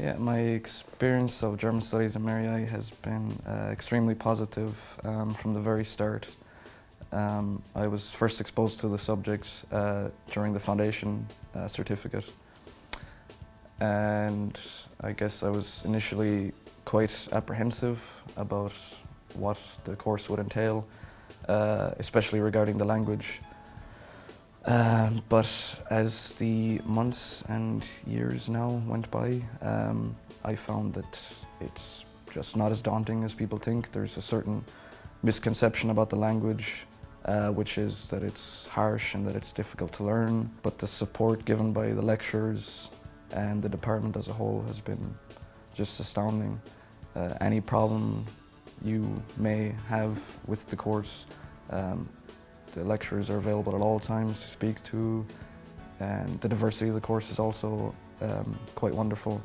Yeah, my experience of German studies in Mary has been extremely positive from the very start. I was first exposed to the subject during the foundation certificate, and I guess I was initially quite apprehensive about what the course would entail, especially regarding the language. But as the months and years now went by, I found that it's just not as daunting as people think. There's a certain misconception about the language, which is that it's harsh and that it's difficult to learn. But the support given by the lecturers and the department as a whole has been just astounding. Any problem you may have with the course, the lecturers are available at all times to speak to, and the diversity of the course is also quite wonderful.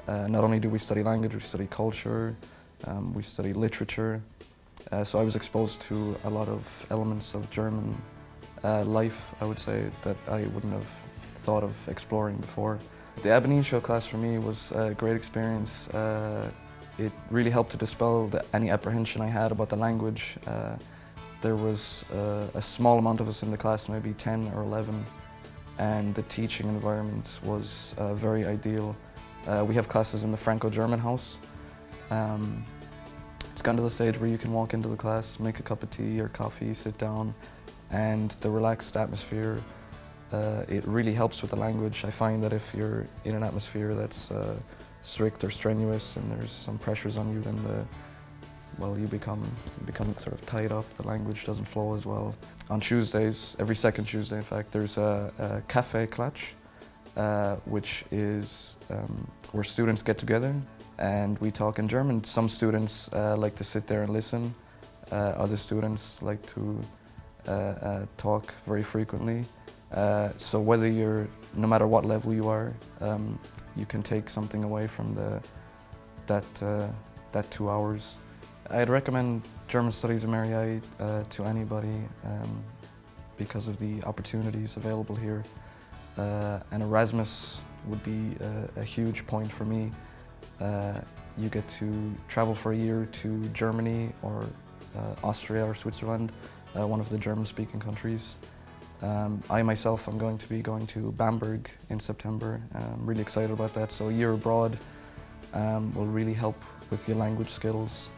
Not only do we study language, we study culture, we study literature. So I was exposed to a lot of elements of German life, I would say, that I wouldn't have thought of exploring before. The Ab initio class for me was a great experience. It really helped to dispel any apprehension I had about the language. There was a small amount of us in the class, maybe 10 or 11, and the teaching environment was very ideal. We have classes in the Franco-German house. It's gotten to the stage where you can walk into the class, make a cup of tea or coffee, sit down, and the relaxed atmosphere, it really helps with the language. I find that if you're in an atmosphere that's strict or strenuous and there's some pressures on you, then you become sort of tied up. The language doesn't flow as well. On Tuesdays, every second Tuesday in fact, there's a Kaffee Klatsch, which is where students get together and we talk in German. Some students like to sit there and listen. Other students like to talk very frequently. So no matter what level you are, you can take something away from that 2 hours. I'd recommend German Studies in Mary to anybody because of the opportunities available here. And Erasmus would be a huge point for me. You get to travel for a year to Germany or Austria or Switzerland, one of the German-speaking countries. I myself am going to be going to Bamberg in September. I'm really excited about that. So a year abroad will really help with your language skills.